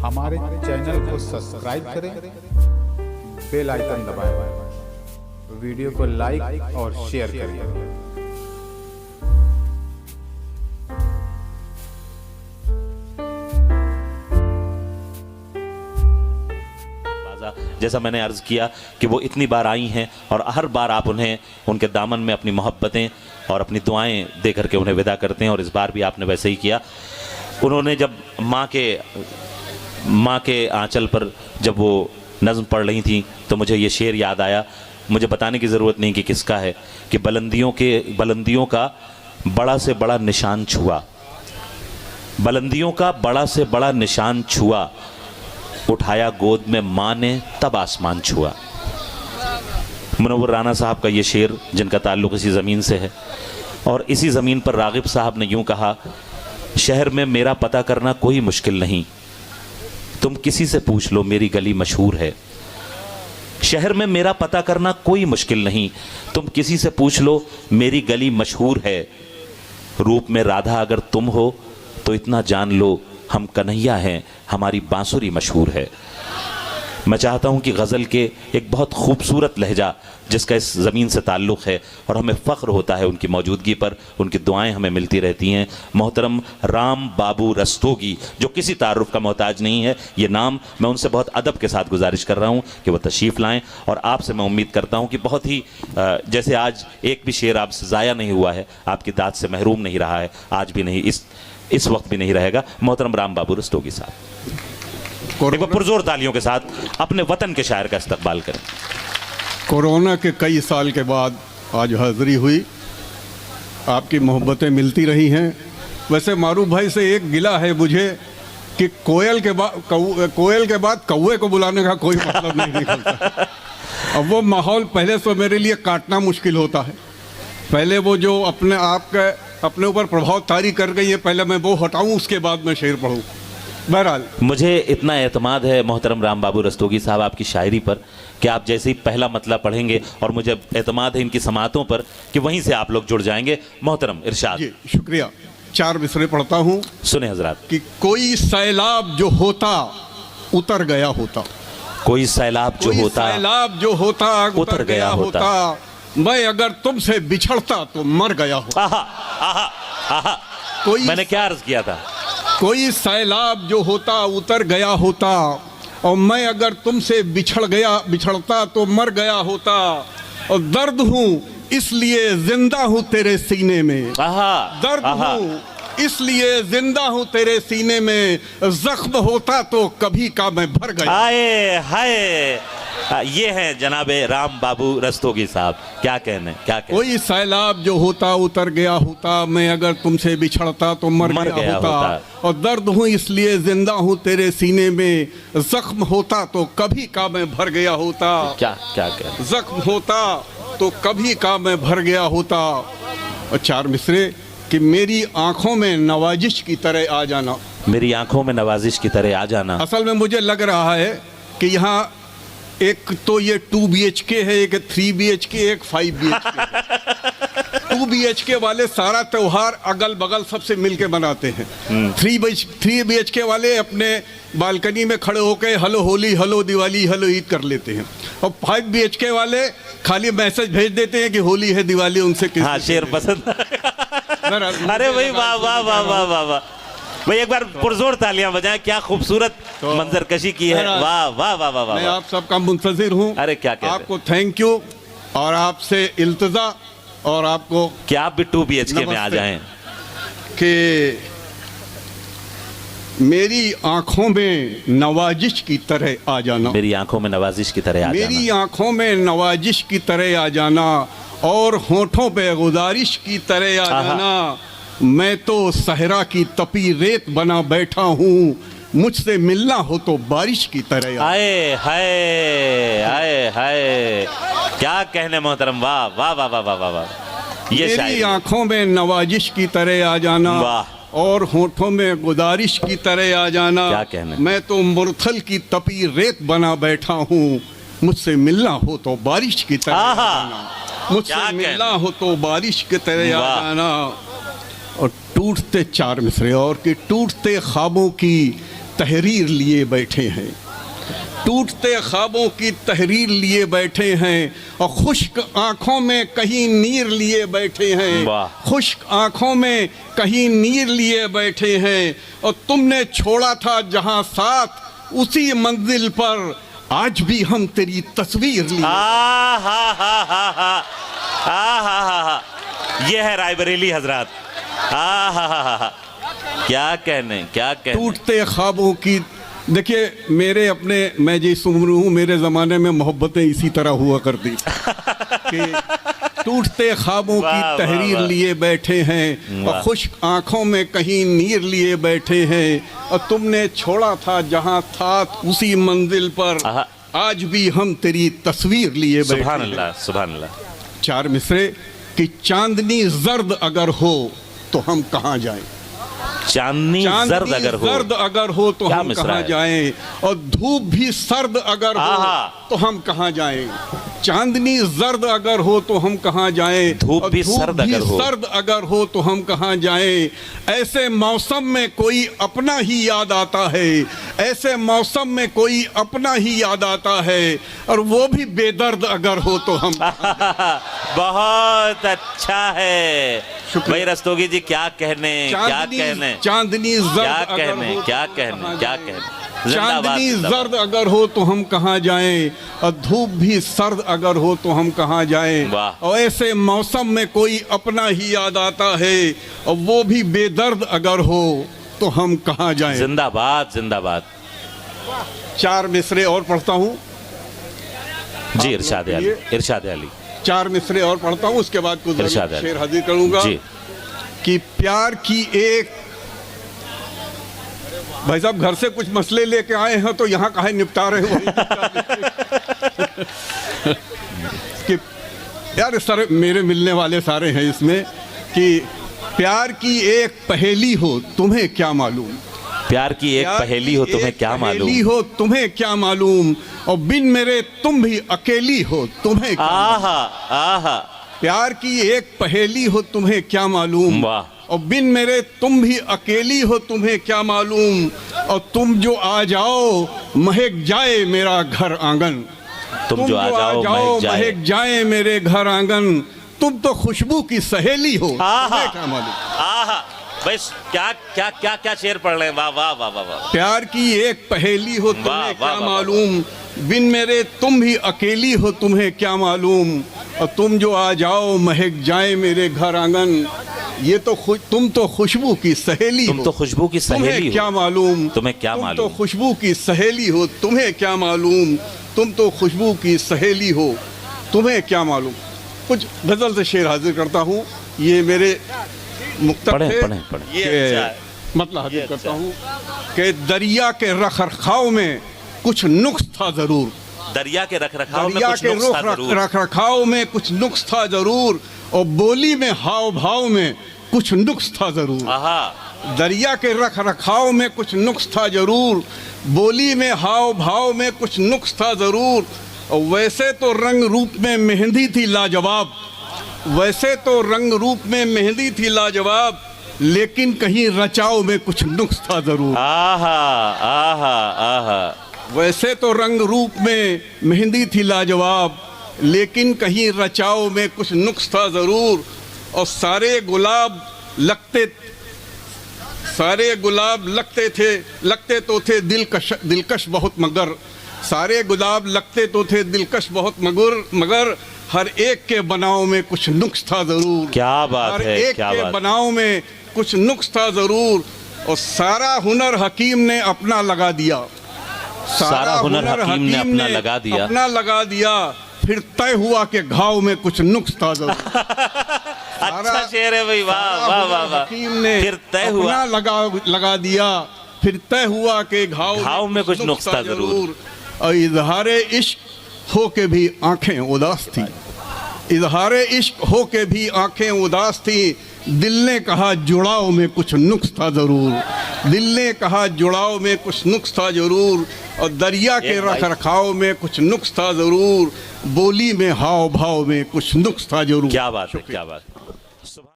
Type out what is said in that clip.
हमारे चैनल को सब्सक्राइब करें, बेल आइकन दबाएं, वीडियो को लाइक और शेयर करें। जैसा मैंने अर्ज़ किया कि वो इतनी बार आई हैं और हर बार आप उन्हें उनके दामन में अपनी मोहब्बतें और अपनी दुआएं दे करके उन्हें विदा करते हैं, और इस बार भी आपने वैसे ही किया। उन्होंने जब माँ के आंचल पर जब वो नज़्म पढ़ रही थी तो मुझे ये शेर याद आया। मुझे बताने की ज़रूरत नहीं कि किसका है, कि बुलंदियों का बड़ा से बड़ा निशान छुआ, बुलंदियों का बड़ा से बड़ा निशान छुआ, उठाया गोद में माँ ने तब आसमान छुआ। मुनव्वर राना साहब का ये शेर, जिनका ताल्लुक़ इसी ज़मीन से है, और इसी ज़मीन पर रागिब साहब ने यूँ कहा, शहर में मेरा पता करना कोई मुश्किल नहीं, तुम किसी से पूछ लो मेरी गली मशहूर है। शहर में मेरा पता करना कोई मुश्किल नहीं, तुम किसी से पूछ लो मेरी गली मशहूर है। रूप में राधा अगर तुम हो तो इतना जान लो हम कन्हैया हैं, हमारी बांसुरी मशहूर है। मैं चाहता हूं कि गज़ल के एक बहुत खूबसूरत लहजा जिसका इस ज़मीन से ताल्लुक़ है और हमें फ़ख्र होता है उनकी मौजूदगी पर, उनकी दुआएं हमें मिलती रहती हैं। मोहतरम राम बाबू रस्तोगी, जो किसी तारुफ़ का मोहताज नहीं है, ये नाम मैं उनसे बहुत अदब के साथ गुजारिश कर रहा हूँ कि वह तशरीफ़ लाएँ, और आपसे मैं उम्मीद करता हूँ कि बहुत ही जैसे आज एक भी शेर आपसे ज़ाया नहीं हुआ है, आपकी दाद से महरूम नहीं रहा है, आज भी नहीं, इस वक्त भी नहीं रहेगा। मोहतरम राम बाबू रस्तोगी साहब एक बार पुरजोर तालियों के साथ अपने वतन के शायर का इस्तकबाल करें। कोरोना के कई साल के बाद आज हाज़िरी हुई, आपकी मोहब्बतें मिलती रही हैं। वैसे मारूफ भाई से एक गिला है मुझे कि कोयल के बाद कौवे को बुलाने का कोई मतलब नहीं निकलता। अब वो माहौल पहले से मेरे लिए काटना मुश्किल होता है। पहले वो जो अपने आप का अपने ऊपर प्रभाव तारी कर गई है, पहले मैं वो हटाऊं, उसके बाद मैं शेर पढ़ूं। बहरहाल मुझे इतना एतमाद है मोहतरम राम बाबू रस्तोगी साहब आपकी शायरी पर कि आप जैसे ही पहला मतला पढ़ेंगे, और मुझे एतमाद है इनकी समातों पर कि वहीं से आप लोग जुड़ जाएंगे। मोहतरम इरशाद। जी शुक्रिया। 4 मिसरे पढ़ता हूँ। सुने हजरात। कि कोई सैलाब जो होता उतर गया होता, कोई सैलाब जो होता उतर गया होता, मैं अगर तुमसे बिछड़ता तो मर गया होता। मैंने क्या अर्ज किया था? कोई सैलाब जो होता उतर गया होता, और मैं अगर तुमसे बिछड़ता तो मर गया होता, और दर्द हूँ इसलिए जिंदा हूँ तेरे सीने में, दर्द हूँ इसलिए जिंदा हूँ तेरे सीने में, जख्म होता तो कभी का मैं भर गया। हाय ये हैं जनाबे राम बाबू रस्तोगी साहब, क्या कहने। कोई सैलाब जो होता उतर गया होता, मैं अगर तुमसे बिछड़ता तो मर गया होता, और दर्द हूँ इसलिए जिंदा हूँ तेरे सीने में, जख्म होता तो कभी का मैं भर गया होता। क्या कहने। जख्म होता तो कभी का मैं भर गया होता। और 4 मिसरे कि मेरी आंखों में नवाजिश की तरह आ जाना, मेरी आंखों में नवाजिश की तरह आ जाना। असल में मुझे लग रहा है कि यहाँ एक तो ये 2 BHK है, एक 3 BHK, एक 5 BHK। 2 BHK वाले सारा त्योहार अगल बगल सबसे मिलके मनाते हैं। 3 BHK वाले अपने बालकनी में खड़े होकर hello Holi, hello Diwali, hello Eid कर लेते हैं, और 5 BHK वाले खाली मैसेज भेज देते हैं कि होली है, दिवाली, उनसे शेर पसंद। अरे भाई वाह वाह वाह वाह वाह वाह भाई, एक बार पुरजोर तालियां बजाएं, क्या खूबसूरत मंजर कशी की है। वाह वाह वाह वाह। मैं आप सबका मुंतजिर हूँ। अरे क्या आपको थैंक यू, और आपसे इल्तिजा, और आपको कि आप भी 2 BHK में आ जाएं। कि मेरी आंखों में नवाजिश की तरह आ जाना, मेरी आंखों में नवाजिश की तरह आ जाना, मेरी आंखों में नवाजिश की तरह आ जाना, और होठों पे गुजारिश की तरह आ जाना। मैं तो सहरा की तपी रेत बना बैठा हूँ, मुझसे मिलना हो तो बारिश की तरह। आए हाय आए हाय, क्या कहने मोहतरम। वाह वाह वाह वाह वाह वाह। ये मेरी आंखों में नवाजिश की तरह आ जाना, और होठों में गुजारिश की तरह आ जाना। क्या कहने। मैं तो मुरथल की तपी रेत बना बैठा हूँ, मुझसे मिलना हो तो बारिश की तरह आ जाना, मुझसे मिलना हो तो बारिश की तरह आ जाना। और टूटते 4 मिसरे और कि टूटते ख्वाबों की तहरीर लिए बैठे हैं, टूटते ख्वाबों की तहरीर लिए बैठे हैं, और खुश्क आंखों में कहीं नीर लिए बैठे हैं, खुश्क आंखों में कहीं नीर लिए बैठे हैं। और तुमने छोड़ा था जहां साथ उसी मंजिल पर आज भी हम तेरी तस्वीर लिए। ये है रायबरेली हजरात। क्या कहने, क्या कहने। टूटते ख्वाबों की, देखिए मेरे अपने, मैं जिस उम्र हूँ मेरे ज़माने में मोहब्बतें इसी तरह हुआ करती कि टूटते ख्वाबों की तहरीर लिए बैठे हैं, और खुश्क आंखों में कहीं नीर लिए बैठे हैं, और तुमने छोड़ा था जहाँ था उसी मंजिल पर आज भी हम तेरी तस्वीर लिए बैठे हैं। सुभान अल्लाह, सुभान अल्लाह। चार मिसरे कि चांदनी जर्द अगर हो तो हम कहाँ जाएं, चांदनी जर्द अगर हो तो हम कहाँ जाएं, और धूप भी सर्द अगर हो तो हम कहाँ जाएं। चांदनी जर्द अगर हो तो हम कहाँ जाएं, धूप भी सर्द अगर हो तो हम कहाँ जाएं। ऐसे मौसम में कोई अपना ही याद आता है, ऐसे मौसम में कोई अपना ही याद आता है, और वो भी बेदर्द अगर हो तो हम बहुत अच्छा है भाई रस्तोगी जी, क्या कहने, क्या कहने। चांदनी जर्द क्या कहने। चांदनी जर्द अगर हो तो हम कहाँ जाएं, और धूप भी सर्द अगर हो तो हम कहाँ जाएं। और ऐसे मौसम में कोई अपना ही याद आता है, और वो भी बेदर्द अगर हो तो हम कहाँ जाएं। जिंदाबाद, जिंदाबाद। चार मिसरे और पढ़ता हूँ जी, इरशाद अली, इरशाद अली। चार मिसरे और पढ़ता हूँ, उसके बाद कुछ शेर हाजिर करूँगा कि प्यार की एक, भाई साहब घर से कुछ मसले लेके आए हैं तो यहाँ काहे निपटा रहे हो कि यार सर मेरे मिलने वाले सारे हैं इसमें, कि प्यार की एक पहेली हो तुम्हें क्या मालूम, प्यार की एक पहेली हो तुम्हें क्या मालूम, हो तुम्हें क्या मालूम, और बिन मेरे तुम भी अकेली हो तुम्हें क्या मालूम। प्यार की एक पहेली हो तुम्हें क्या मालूम, और बिन मेरे तुम भी अकेली हो तुम्हें क्या मालूम, और तुम जो आ जाओ महक जाए मेरा घर आंगन, तुम जो आ जाओ महक जाए मेरे घर आंगन, तुम तो खुशबू की सहेली हो तुम्हें क्या मालूम। बस क्या क्या क्या क्या शेर पढ़ रहे हैं, वाह वाह वाह वाह। प्यार की एक पहेली हो तुम्हें क्या मालूम, बिन मेरे तुम भी अकेली हो तुम्हें क्या मालूम, और तुम जो आ जाओ महक जाए मेरे घर आंगन, ये तो तुम तो खुशबू की सहेली हो, तुम तो खुशबू की सहेली हो, क्या मालूम, तुम्हें क्या मालूम, तुम तो खुशबू की सहेली हो तुम्हें क्या मालूम, तुम तो खुशबू की सहेली हो तुम्हें क्या मालूम। कुछ गजल से शेर हाजिर करता हूँ, ये मेरे मुक्तब थे, मतलब हाजिर करता हूँ कि दरिया के रख रखाव में कुछ नुक्स था जरूर, दरिया के रख रखाव में कुछ नुक्स था जरूर, और बोली में हाव भाव में कुछ नुक्स था जरूर। दरिया के रख रखाव में कुछ नुक्स था जरूर, बोली में हाव भाव में कुछ नुक्स था जरूर, और वैसे तो रंग रूप में मेहंदी थी लाजवाब, वैसे तो रंग रूप में मेहंदी थी लाजवाब, लेकिन कहीं रचाव में कुछ नुक्स था जरूर। वैसे तो रंग रूप में मेहंदी थी लाजवाब, लेकिन कहीं रचाव में कुछ नुक्स था जरूर, और सारे गुलाब लगते तो थे दिलकश बहुत, मगर सारे गुलाब लगते तो थे दिलकश बहुत, मगर हर एक के बनाव में कुछ नुक्स था जरूर। क्या बात हर है, एक क्या के बात। बनाव में कुछ नुक्स था जरूर, और सारा हुनर हकीम ने अपना लगा दिया, सारा हुनर हकीम ने अपना लगा दिया, फिर तय हुआ कि घाव में कुछ नुक्स था जरूर। अच्छा शेर है भाई, वाह वाह वाह वाह। हकीम ने फिर तय हुआ, लगा दिया, फिर तय हुआ कि घाव में कुछ नुक्स था जरूर। और इजहारे इश्क हो के भी आंखें उदास थी, इजहारे इश्क हो के भी आंखें उदास थी, दिल ने कहा जुड़ाव में कुछ नुक्स था जरूर, दिल ने कहा जुड़ाव में कुछ नुक्स था जरूर, और दरिया के रख रखाव में कुछ नुक्स था जरूर, बोली में हाव भाव में कुछ नुक्स था जरूर। क्या बात है, क्या बात।